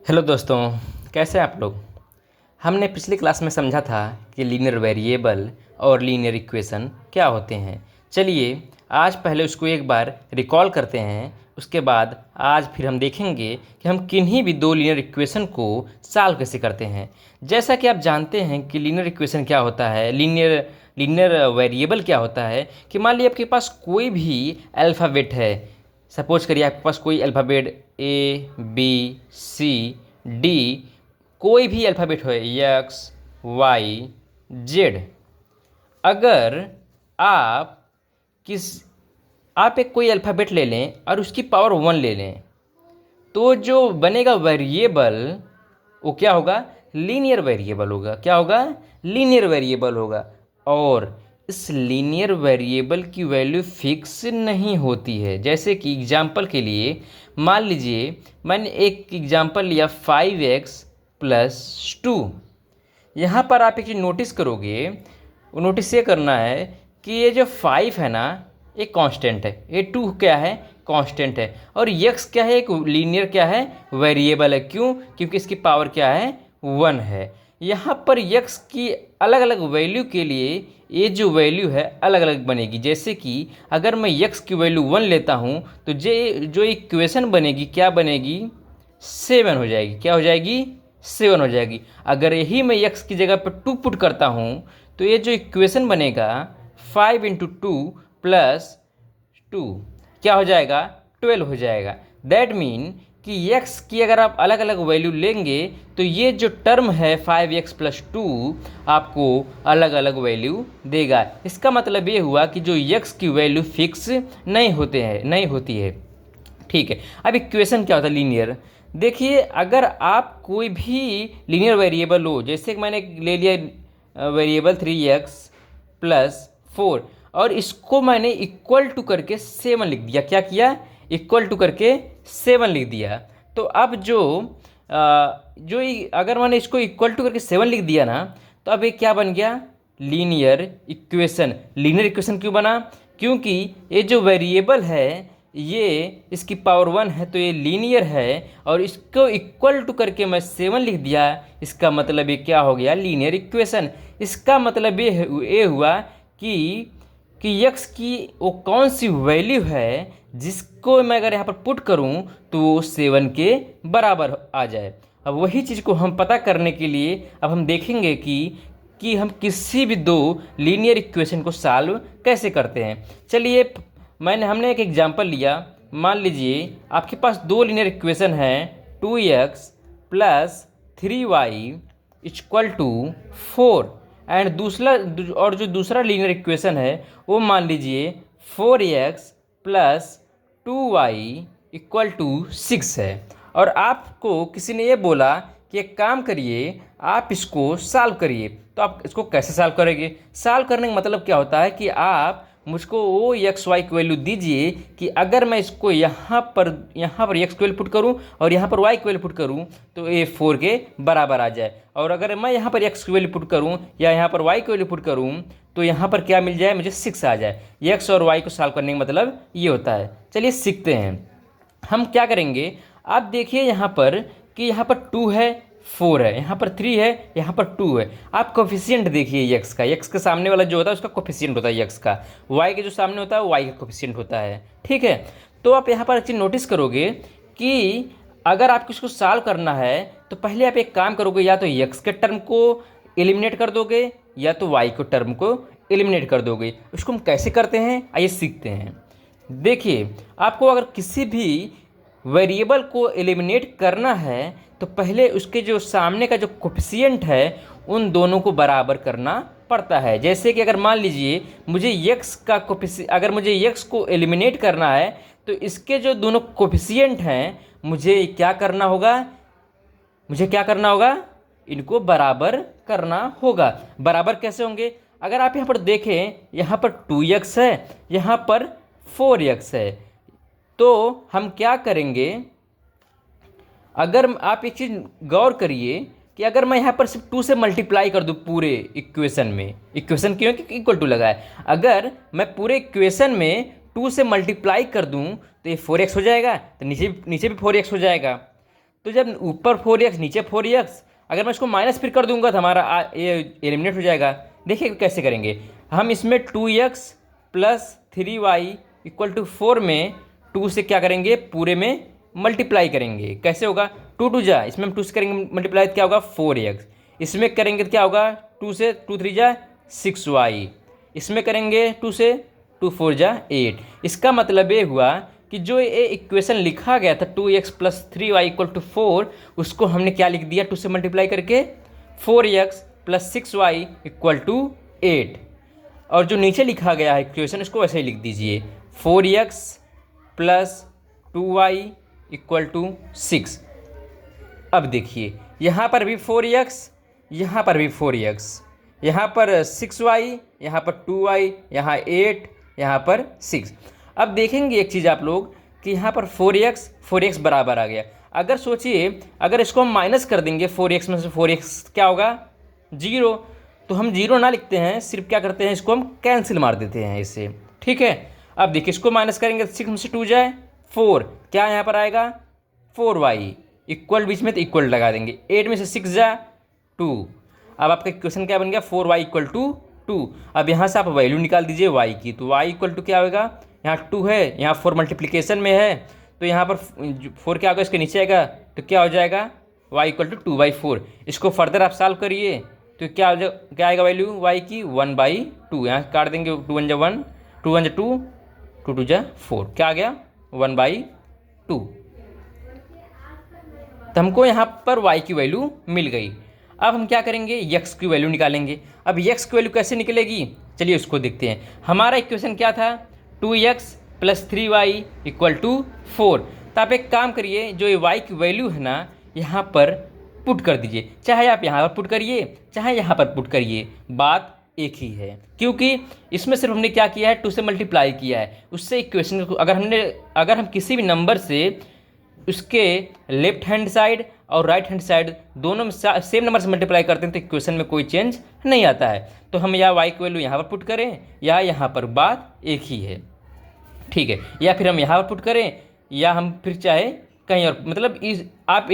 Hello दोस्तों, कैसे हैं आप लोग। हमने पिछली क्लास में समझा था कि लीनियर वेरिएबल और लीनियर इक्वेशन क्या होते हैं। चलिए आज पहले उसको एक बार रिकॉल करते हैं, उसके बाद आज फिर हम देखेंगे कि हम किन्हीं भी दो लीनियर इक्वेशन को सॉल्व कैसे करते हैं। जैसा कि आप जानते हैं कि लीनियर इक्वेशन क्या होता है, लीनियर वेरिएबल क्या होता है कि मान लीजिए आपके पास कोई भी अल्फ़ाबेट है। सपोज करिए आपके पास कोई alphabet A B C D, कोई भी अल्फ़ाबेट हो, एक्स वाई जेड। अगर आप किस आप एक कोई अल्फ़ाबेट ले लें और उसकी पावर 1 ले लें, तो जो बनेगा वेरिएबल वो क्या होगा, लीनियर वेरिएबल होगा। क्या होगा, लीनियर वेरिएबल होगा। और इस लीनियर वेरिएबल की वैल्यू फिक्स नहीं होती है। जैसे कि एग्जांपल के लिए मान लीजिए मैंने एक एग्जांपल लिया 5x+2। यहाँ पर आप एक चीज़ नोटिस करोगे, वो नोटिस ये करना है कि ये जो 5 है ना, ये कांस्टेंट है, ये 2 क्या है, कांस्टेंट है, और x क्या है, एक लीनियर क्या है, वेरिएबल है। क्यों? क्योंकि इसकी पावर क्या है, 1 है। यहाँ पर x की अलग अलग वैल्यू के लिए ये जो वैल्यू है अलग अलग बनेगी। जैसे कि अगर मैं x की वैल्यू 1 लेता हूँ तो जो इक्वेशन बनेगी क्या बनेगी, 7 हो जाएगी। क्या हो जाएगी, 7 हो जाएगी। अगर यही मैं x की जगह पर 2 पुट करता हूँ तो ये जो इक्वेशन बनेगा 5 × 2 + 2 क्या हो जाएगा, 12 हो जाएगा। दैट मीन कि x की अगर आप अलग अलग वैल्यू लेंगे तो ये जो टर्म है 5x+2 आपको अलग अलग वैल्यू देगा। इसका मतलब ये हुआ कि जो x की वैल्यू फिक्स नहीं होती है। ठीक है, अब इक्वेशन क्या होता है, लीनियर। देखिए अगर आप कोई भी लीनियर वेरिएबल हो, जैसे कि मैंने ले लिया वेरिएबल 3x+4 और इसको मैंने इक्वल टू करके 7 लिख दिया। क्या किया, इक्वल टू करके 7 लिख दिया। तो अब अगर मैंने इसको इक्वल टू करके 7 लिख दिया ना, तो अब ये क्या बन गया, लीनियर इक्वेशन। लीनियर इक्वेशन क्यों बना, क्योंकि ये जो वेरिएबल है ये इसकी पावर 1 है तो ये लीनियर है, और इसको इक्वल टू करके मैं 7 लिख दिया। इसका मतलब ये क्या हो गया, लीनियर इक्वेशन। इसका मतलब ये हुआ कि x की वो कौन सी वैल्यू है जिसको मैं अगर यहाँ पर पुट करूँ तो वो 7 के बराबर आ जाए। अब वही चीज़ को हम पता करने के लिए अब हम देखेंगे कि हम किसी भी दो लीनियर इक्वेशन को सॉल्व कैसे करते हैं। चलिए हमने एक एग्जांपल लिया। मान लीजिए आपके पास दो लीनियर इक्वेशन हैं, 2x + 3y = 4, एंड जो दूसरा लीनियर इक्वेशन है वो मान लीजिए 4x + 2y = 6 है। और आपको किसी ने ये बोला कि एक काम करिए, आप इसको सॉल्व करिए। तो आप इसको कैसे सॉल्व करेंगे, सॉल्व करने का मतलब क्या होता है कि आप मुझको वो एक्स वाई की वैल्यू दीजिए कि अगर मैं इसको यहाँ पर एक्स की वैल्यू पुट करूँ और यहाँ पर वाई की वैल्यू पुट करूँ तो ये 4 के बराबर आ जाए। और अगर मैं यहाँ पर एक्स की वैल्यू पुट करूँ या यहाँ पर वाई की वैल्यू पुट करूँ तो यहाँ पर क्या मिल जाए, मुझे 6 आ जाए। एक्स और वाई को सॉल्व करने का मतलब ये होता है। चलिए सीखते हैं हम क्या करेंगे। आप देखिए यहाँ पर कि यहाँ पर 2 है, 4 है, यहाँ पर 3 है, यहाँ पर 2 है। आप कोफिशिएंट देखिए x का, x के सामने वाला जो होता है उसका कोफिशिएंट होता है x का, y के जो सामने होता है वो y का कोफिशिएंट होता है। ठीक है, तो आप यहाँ पर एक चीज़ नोटिस करोगे कि अगर आपको इसको सॉल्व करना है तो पहले आप एक काम करोगे, या तो x के टर्म को एलिमिनेट कर दोगे या तो y के टर्म को एलिमिनेट कर दोगे। उसको हम कैसे करते हैं आइए सीखते हैं। देखिए आपको अगर किसी भी वेरिएबल को एलिमिनेट करना है तो पहले उसके जो सामने का जो कोफिशिएंट है उन दोनों को बराबर करना पड़ता है। जैसे कि अगर मान लीजिए मुझे अगर मुझे x को एलिमिनेट करना है तो इसके जो दोनों कोफिशिएंट हैं मुझे क्या करना होगा, इनको बराबर करना होगा। बराबर कैसे होंगे, अगर आप यहाँ पर देखें, यहाँ पर 2x है, यहाँ पर 4x है, तो हम क्या करेंगे, अगर आप एक चीज़ गौर करिए कि अगर मैं यहाँ पर सिर्फ 2 से मल्टीप्लाई कर दूँ पूरे इक्वेशन में, इक्वेशन क्यों, क्योंकि इक्वल टू लगा है, अगर मैं पूरे इक्वेशन में 2 से मल्टीप्लाई कर दूँ तो ये 4x हो जाएगा, तो नीचे भी 4x हो जाएगा। तो जब ऊपर 4x नीचे 4x, अगर मैं इसको माइनस फिर कर दूंगा तो हमारा ये एलिमिनेट हो जाएगा। देखिए कैसे करेंगे हम, इसमें 2x plus 3y equal to 4 में 2 से क्या करेंगे, पूरे में मल्टीप्लाई करेंगे। कैसे होगा, 2 2 जा, इसमें हम 2 से करेंगे मल्टीप्लाई तो क्या होगा 4x, इसमें करेंगे तो क्या होगा 2 से 2 3 जा 6y, इसमें करेंगे 2 से 2 4 जा 8। इसका मतलब ये हुआ कि जो ये इक्वेशन लिखा गया था 2x plus 3y equal to 4, उसको हमने क्या लिख दिया 2 से मल्टीप्लाई करके 4x plus 6y equal to 8। और जो नीचे लिखा गया है इक्वेशन उसको वैसे ही लिख दीजिए 4x plus 2y equal to 6। अब देखिए यहाँ पर भी 4x, यहाँ पर भी 4x, यहाँ पर 6y, यहाँ पर 2y, यहाँ 8, यहाँ पर 6। अब देखेंगे एक चीज़ आप लोग कि यहाँ पर 4x बराबर आ गया। अगर सोचिए अगर इसको हम माइनस कर देंगे 4x में से 4x क्या होगा 0, तो हम 0 ना लिखते हैं, सिर्फ क्या करते हैं इसको हम कैंसिल मार देते हैं इससे। ठीक है, अब देखिए इसको माइनस करेंगे तो 6 में से 2 जाए 4, क्या यहाँ पर आएगा 4y, इक्वल बीच में तो इक्वल लगा देंगे, 8 में से 6 जा 2। अब आपका इक्वेशन क्या बन गया 4y इक्वल टू 2। अब यहाँ से आप वैल्यू निकाल दीजिए y की, तो y इक्वल टू क्या होगा, यहाँ 2 है, यहाँ 4 मल्टीप्लिकेशन में है, तो यहाँ पर 4 क्या होगा इसके नीचे आएगा, तो क्या हो जाएगा y इक्वल टू 2/4। इसको फर्दर आप सॉल्व करिए तो क्या आएगा वैल्यू y की 1/2, यहाँ काट देंगे 2 1 जा 1, 2 1 जा 2, 2 2 जा 4, क्या आ गया 1/2। तो हमको यहाँ पर y की वैल्यू मिल गई। अब हम क्या करेंगे x की वैल्यू निकालेंगे। अब x की वैल्यू कैसे निकलेगी, चलिए उसको देखते हैं। हमारा इक्वेशन क्या था 2x plus 3y equal to 4। तो आप एक काम करिए, जो ये y की वैल्यू है ना यहाँ पर पुट कर दीजिए, चाहे आप यहाँ पर पुट करिए चाहे यहाँ पर पुट करिए, बात एक ही है, क्योंकि इसमें सिर्फ हमने क्या किया है 2 से मल्टीप्लाई किया है। उससे इक्वेशन को अगर हम किसी भी नंबर से उसके लेफ्ट हैंड साइड और राइट हैंड साइड दोनों में सेम नंबर से मल्टीप्लाई करते हैं तो इक्वेशन में कोई चेंज नहीं आता है। तो हम या y की वैल्यू यहाँ पर पुट करें या यहाँ पर, बात एक ही है। ठीक है, या फिर हम यहाँ पर पुट करें या हम फिर चाहे कहीं और, मतलब आप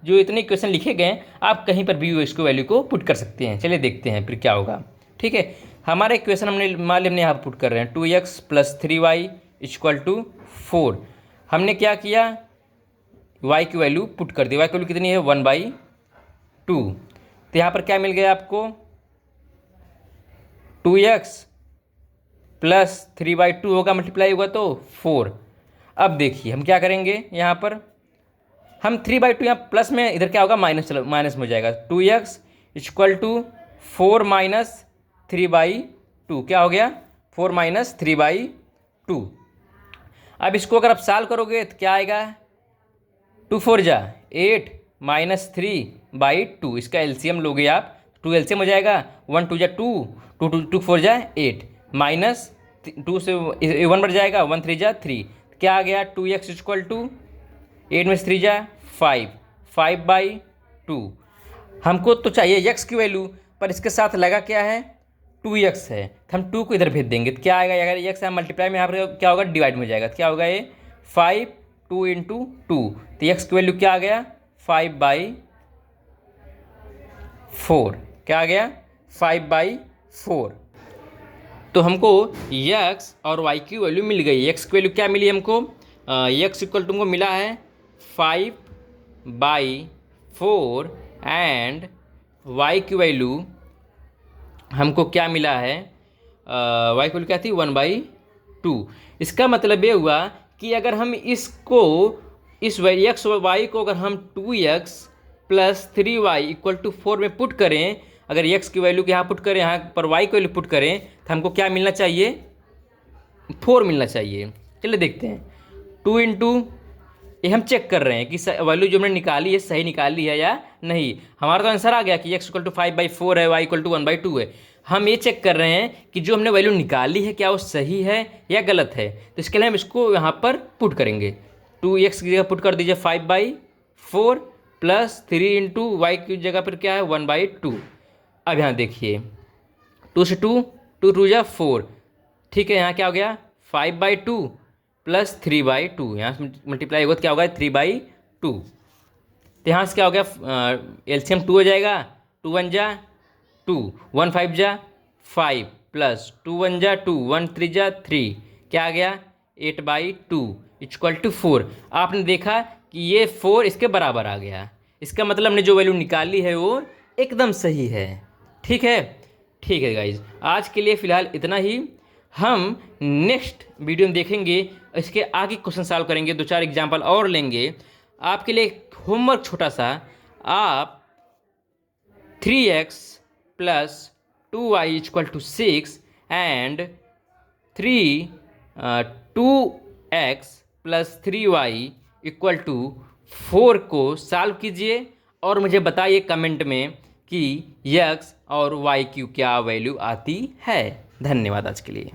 जो इतने इक्वेशन लिखे गए हैं आप कहीं पर भी इसको वैल्यू को पुट कर सकते हैं। चलिए देखते हैं फिर क्या होगा। ठीक है, हमारा इक्वेशन हमने मान लिया हमने यहाँ पर पुट कर रहे हैं 2x plus 3y equal to 4। हमने क्या किया y की वैल्यू पुट कर दी, y की वैल्यू कितनी है 1/2। तो यहाँ पर क्या मिल गया आपको 2x प्लस 3/2 होगा, मल्टीप्लाई होगा तो 4। अब देखिए हम क्या करेंगे, यहाँ पर हम 3/2 यहाँ प्लस में, इधर क्या होगा माइनस में हो जाएगा, 2x इक्वल टू 4 माइनस 3/2, क्या हो गया 4 माइनस 3/2। अब इसको अगर आप सॉल्व करोगे तो क्या आएगा 2 4 जा 8 माइनस 3/2, इसका एलसीएम लोगे आप 2 एलसीएम हो जाएगा, 1 2 जा 2, 2 4 जा 8, माइनस 2 से 1 बढ़ जाएगा, 1 3 जा 3, क्या आ गया 2x इक्वल टू 8 में से 3 जा 5, 5/2। हमको तो चाहिए x की वैल्यू, पर इसके साथ लगा क्या है 2x है, तो हम 2 को इधर भेज देंगे तो क्या आएगा, अगर x है मल्टीप्लाई में यहाँ पर क्या होगा डिवाइड में हो जाएगा, तो क्या होगा ये 5 2 इंटू 2, तो x की वैल्यू क्या आ गया 5/4, क्या आ गया 5/4। तो हमको x और y की वैल्यू मिल गई। x की वैल्यू क्या मिली हमको, x इक्वल टू हमको मिला है 5/4 एंड y की वैल्यू हमको क्या मिला है, y की वैल्यू क्या थी 1/2। इसका मतलब ये हुआ कि अगर हम इसको इस x और y को अगर हम 2x plus 3y equal to 4 में पुट करें, अगर x की वैल्यू यहाँ पुट करें, यहाँ पर y की वैल्यू पुट करें तो हमको क्या मिलना चाहिए 4 मिलना चाहिए। चलिए देखते हैं 2 इंटू, ये हम चेक कर रहे हैं कि वैल्यू जो हमने निकाली है सही निकाली है या नहीं। हमारा तो आंसर आ गया कि x इक्वल टू 5/4 है, y इक्वल टू 1/2 है। हम ये चेक कर रहे हैं कि जो हमने वैल्यू निकाली है क्या वो सही है या गलत है। तो इसके लिए हम इसको यहाँ पर पुट करेंगे, 2x की जगह पुट कर दीजिए 5/4 प्लस 3 इंटू वाई की जगह पर क्या है 1/2। अब यहाँ देखिए 2 से 2 2 जा 4, ठीक है, यहाँ क्या हो गया 5/2 प्लस 3/2, यहाँ से मल्टीप्लाई होगा तो क्या होगा 3/2। तो यहाँ से क्या हो गया, एलसीएम 2 हो जाएगा, 2 1 जा 2, 1 5 जा 5 प्लस 2 1 जा 2, 1 3 जा 3, क्या आ गया 8/2 इक्वल टू 4। आपने देखा कि ये 4 इसके बराबर आ गया, इसका मतलब हमने जो वैल्यू निकाली है वो एकदम सही है। ठीक है, ठीक है गाइज, आज के लिए फ़िलहाल इतना ही। हम नेक्स्ट वीडियो में देखेंगे, इसके आगे क्वेश्चन सॉल्व करेंगे, 2-4 एग्जाम्पल और लेंगे। आपके लिए होमवर्क छोटा सा, आप 3x plus 2y equal to 6 and 2x plus 3y equal to 4 को सॉल्व कीजिए और मुझे बताइए कमेंट में कि x और y की क्या वैल्यू आती है। धन्यवाद आज के लिए।